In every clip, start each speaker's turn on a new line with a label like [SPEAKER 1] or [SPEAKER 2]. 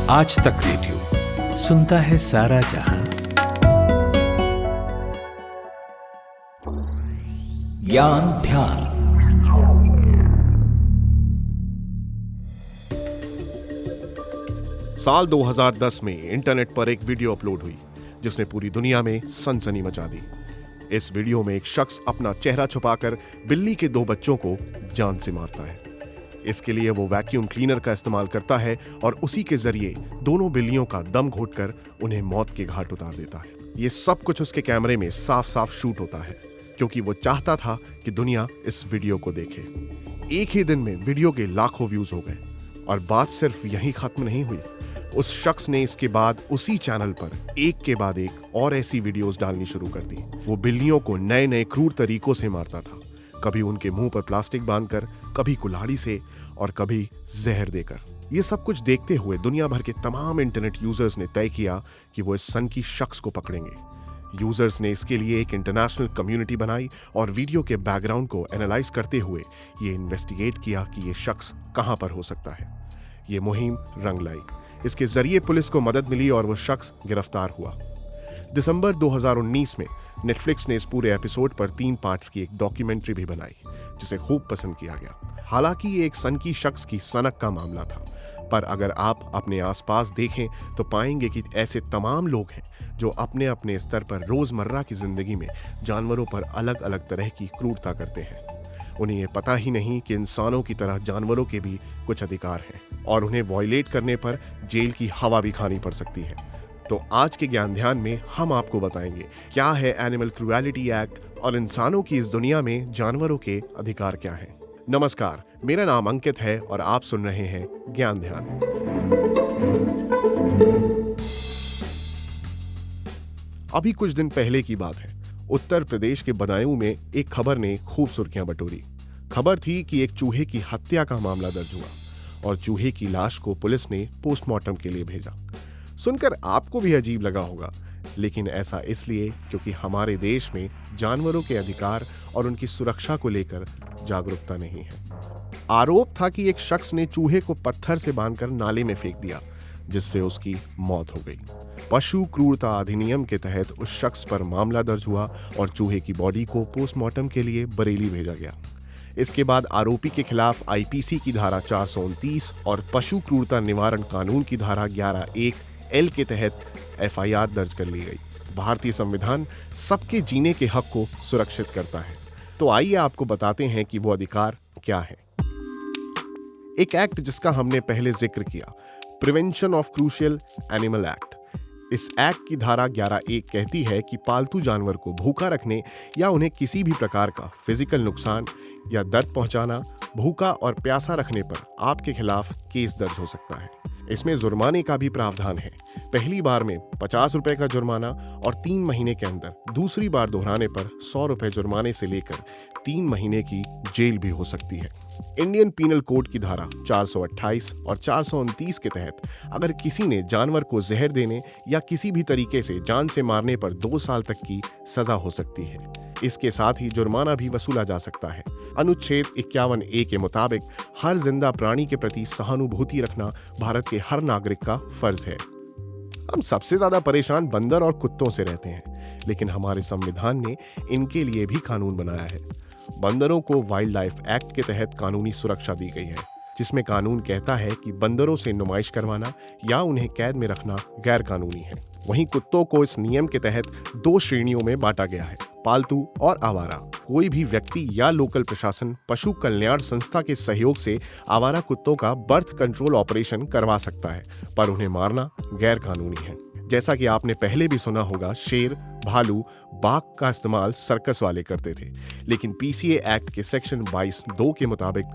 [SPEAKER 1] आज तक रेडियो सुनता है सारा जहां। ज्ञान ध्यान।
[SPEAKER 2] साल 2010 में इंटरनेट पर एक वीडियो अपलोड हुई जिसने पूरी दुनिया में सनसनी मचा दी। इस वीडियो में एक शख्स अपना चेहरा छुपाकर बिल्ली के 2 बच्चों को जान से मारता है। इसके लिए वो वैक्यूम क्लीनर का इस्तेमाल करता है और उसी के जरिए दोनों बिल्लियों का दम घोंटकर उन्हें मौत के घाट उतार देता है। ये सब कुछ उसके कैमरे में साफ साफ शूट होता है क्योंकि वो चाहता था कि दुनिया इस वीडियो को देखे। एक ही दिन में वीडियो के लाखों व्यूज हो गए और बात सिर्फ यहीं खत्म नहीं हुई। उस शख्स ने इसके बाद उसी चैनल पर एक के बाद एक और ऐसी वीडियोस डालनी शुरू कर दी। वो बिल्लियों को नए नए क्रूर तरीकों से मारता था, कभी उनके मुंह पर प्लास्टिक बांधकर, कभी कुल्हाड़ी से और कभी जहर देकर। ये सब कुछ देखते हुए दुनिया भर के तमाम इंटरनेट यूजर्स ने तय किया कि वो इस सनकी शख्स को पकड़ेंगे। यूजर्स ने इसके लिए एक इंटरनेशनल कम्युनिटी बनाई और वीडियो के बैकग्राउंड को एनालाइज करते हुए ये इन्वेस्टिगेट किया कि ये शख्स कहां पर हो सकता है। ये मुहिम रंग लाई। इसके जरिए पुलिस को मदद मिली और वो शख्स गिरफ्तार हुआ। दिसंबर 2019 में नेटफ्लिक्स ने इस पूरे एपिसोड पर 3 पार्ट्स की एक डॉक्यूमेंट्री भी बनाई जिसे खूब पसंद किया गया। हालांकि ये एक सनकी शख्स की सनक का मामला था, पर अगर आप अपने आसपास देखें तो पाएंगे कि ऐसे तमाम लोग हैं जो अपने अपने स्तर पर रोजमर्रा की जिंदगी में जानवरों पर अलग अलग तरह की क्रूरता करते हैं। उन्हें ये पता ही नहीं कि इंसानों की तरह जानवरों के भी कुछ अधिकार हैं और उन्हें वॉयलेट करने पर जेल की हवा भी खानी पड़ सकती है। तो आज के ज्ञान ध्यान में हम आपको बताएंगे क्या है एनिमल क्रूएलिटी एक्ट और इंसानों की इस दुनिया में जानवरों के अधिकार क्या हैं। नमस्कार, मेरा नाम अंकित है और आप सुन रहे हैं ज्ञान ध्यान। अभी कुछ दिन पहले की बात है। उत्तर प्रदेश के बदायूं में एक खबर ने खूब सुर्खियां बटोरी। खबर थी कि एक चूहे की हत्या का मामला दर्ज हुआ और चूहे की लाश को पुलिस ने पोस्टमार्टम के लिए भेजा। सुनकर आपको भी अजीब लगा होगा, लेकिन ऐसा इसलिए क्योंकि हमारे देश में जानवरों के अधिकार और उनकी सुरक्षा को लेकर जागरूकता नहीं है। आरोप था कि एक शख्स ने चूहे को पत्थर से बांधकर नाले में फेंक दिया, जिससे उसकी मौत हो गई। पशु क्रूरता अधिनियम के तहत उस शख्स पर मामला दर्ज हुआ और चूहे की बॉडी को पोस्टमार्टम के लिए बरेली भेजा गया। इसके बाद आरोपी के खिलाफ आईपीसी की धारा 429 और पशु क्रूरता निवारण कानून की धारा 11(1)(L) के तहत एफआईआर दर्ज कर ली गई। भारतीय संविधान सबके जीने के हक को सुरक्षित करता है, तो आइए आपको बताते हैं कि वो अधिकार क्या है। एक एक्ट जिसका हमने पहले जिक्र किया, prevention of crucial animal act. इस एक्ट की धारा 11(1) कहती है कि पालतू जानवर को भूखा रखने या उन्हें किसी भी प्रकार का फिजिकल नुकसान या दर्द पहुंचाना, भूखा और प्यासा रखने पर आपके खिलाफ केस दर्ज हो सकता है। इसमें जुर्माने का भी प्रावधान है। पहली बार में 50 रुपए का जुर्माना और 3 महीने के अंदर दूसरी बार दोहराने पर 100 रुपए जुर्माने से लेकर 3 महीने की जेल भी हो सकती है। इंडियन पीनल कोड की धारा 428 और 429 के तहत अगर किसी ने जानवर को जहर देने या किसी भी तरीके से जान से मारने पर 2 साल तक की सजा हो सकती है। इसके साथ ही जुर्माना भी वसूला जा सकता है। अनुच्छेद 51(a) के मुताबिक हर जिंदा प्राणी के प्रति सहानुभूति रखना भारत के हर नागरिक का फर्ज है। हम सबसे ज्यादा परेशान बंदर और कुत्तों से रहते हैं, लेकिन हमारे संविधान ने इनके लिए भी कानून बनाया है। बंदरों को वाइल्ड लाइफ एक्ट के तहत कानूनी सुरक्षा दी गई है, जिसमें कानून कहता है कि बंदरों से नुमाइश करवाना या उन्हें कैद में रखना गैर कानूनी है। वहीं कुत्तों को इस नियम के तहत 2 श्रेणियों में बांटा गया है, पालतू और आवारा। कोई भी व्यक्ति या लोकल प्रशासन पशु कल्याण संस्था के सहयोग से आवारा कुत्तों का बर्थ कंट्रोल ऑपरेशन करवा सकता है, पर उन्हें मारना गैर कानूनी है। जैसा कि आपने पहले भी सुना होगा, शेर, भालू, बाघ का इस्तेमाल सर्कस वाले करते थे, लेकिन पीसीए एक्ट के सेक्शन 22(2) के मुताबिक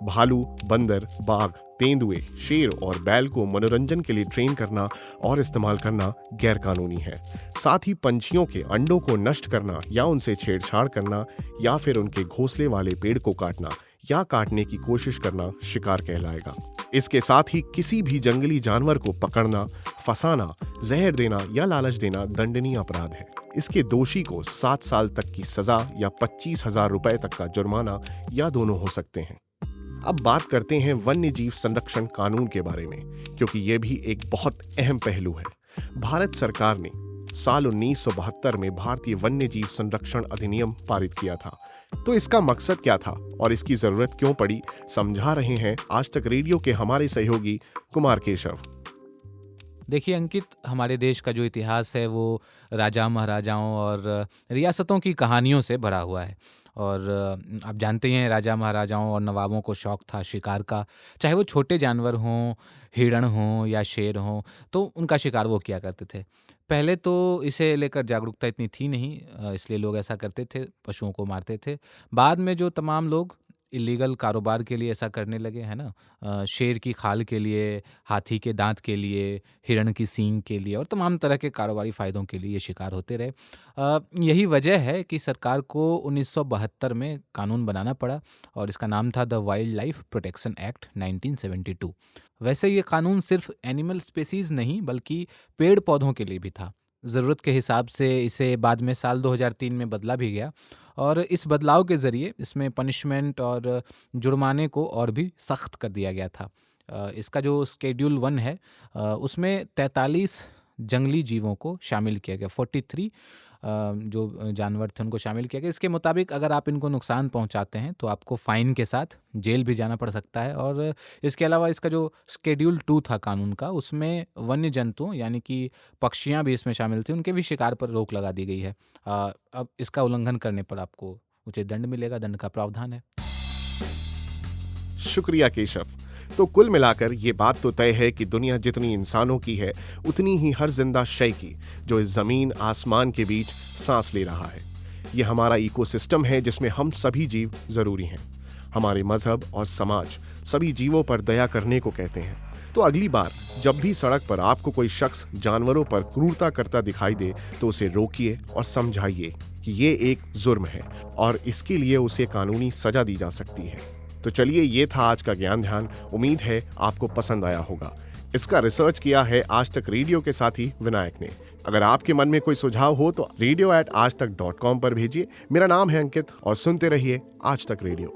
[SPEAKER 2] भालू, बंदर, बाघ, तेंदुए, शेर और बैल को मनोरंजन के लिए ट्रेन करना और इस्तेमाल करना गैर कानूनी है। साथ ही पंछियों के अंडों को नष्ट करना या उनसे छेड़छाड़ करना या फिर उनके घोंसले वाले पेड़ को काटना या काटने की कोशिश करना शिकार कहलाएगा। इसके साथ ही किसी भी जंगली जानवर को पकड़ना, फंसाना, जहर देना या लालच देना दंडनीय अपराध है। इसके दोषी को 7 साल तक की सजा या 25,000 रुपए तक का जुर्माना या दोनों हो सकते हैं। अब बात करते हैं वन्य जीव संरक्षण कानून के बारे में, क्योंकि यह भी एक बहुत अहम पहलू है। भारत सरकार ने साल 1972 में भारतीय वन्य जीव संरक्षण अधिनियम पारित किया था। तो इसका मकसद क्या था और इसकी जरूरत क्यों पड़ी, समझा रहे हैं आज तक रेडियो के हमारे सहयोगी कुमार केशव।
[SPEAKER 3] देखिए अंकित, हमारे देश का जो इतिहास है वो राजा महाराजाओं और रियासतों की कहानियों से भरा हुआ है। और आप जानते ही हैं, राजा महाराजाओं और नवाबों को शौक था शिकार का। चाहे वो छोटे जानवर हों, हिरण हों या शेर हों, तो उनका शिकार वो किया करते थे। पहले तो इसे लेकर जागरूकता इतनी थी नहीं, इसलिए लोग ऐसा करते थे, पशुओं को मारते थे। बाद में जो तमाम लोग इलीगल कारोबार के लिए ऐसा करने लगे, है ना, शेर की खाल के लिए, हाथी के दांत के लिए, हिरण की सींग के लिए और तमाम तरह के कारोबारी फ़ायदों के लिए ये शिकार होते रहे। यही वजह है कि सरकार को 1972 में कानून बनाना पड़ा और इसका नाम था the wild life protection act 1972। वैसे ये कानून सिर्फ एनिमल स्पेसीज़ नहीं बल्कि पेड़ पौधों के लिए भी था। ज़रूरत के हिसाब से इसे बाद में साल 2003 में बदला भी गया और इस बदलाव के ज़रिए इसमें पनिशमेंट और जुर्माने को और भी सख्त कर दिया गया था। इसका जो स्केड्यूल 1 है, उसमें 43 जंगली जीवों को शामिल किया गया। 43 जो जानवर थे उनको शामिल किया गया। इसके मुताबिक अगर आप इनको नुकसान पहुंचाते हैं तो आपको फ़ाइन के साथ जेल भी जाना पड़ सकता है। और इसके अलावा इसका जो स्केड्यूल 2 था कानून का, उसमें वन्य जंतुओं यानी कि पक्षियां भी इसमें शामिल थी, उनके भी शिकार पर रोक लगा दी गई है। अब इसका उल्लंघन करने पर आपको उचित दंड मिलेगा, दंड का प्रावधान है।
[SPEAKER 2] शुक्रिया केशव। तो कुल मिलाकर ये बात तो तय है कि दुनिया जितनी इंसानों की है उतनी ही हर जिंदा शय की, जो इस जमीन आसमान के बीच सांस ले रहा है। ये हमारा इकोसिस्टम है जिसमें हम सभी जीव जरूरी हैं। हमारे मजहब और समाज सभी जीवों पर दया करने को कहते हैं। तो अगली बार जब भी सड़क पर आपको कोई शख्स जानवरों पर क्रूरता करता दिखाई दे तो उसे रोकिए और समझाइए कि ये एक जुर्म है और इसके लिए उसे कानूनी सजा दी जा सकती है। तो चलिए, ये था आज का ज्ञान ध्यान। उम्मीद है आपको पसंद आया होगा। इसका रिसर्च किया है आज तक रेडियो के साथी विनायक ने। अगर आपके मन में कोई सुझाव हो तो radio@aajtak.com पर भेजिए। मेरा नाम है अंकित और सुनते रहिए आज तक रेडियो।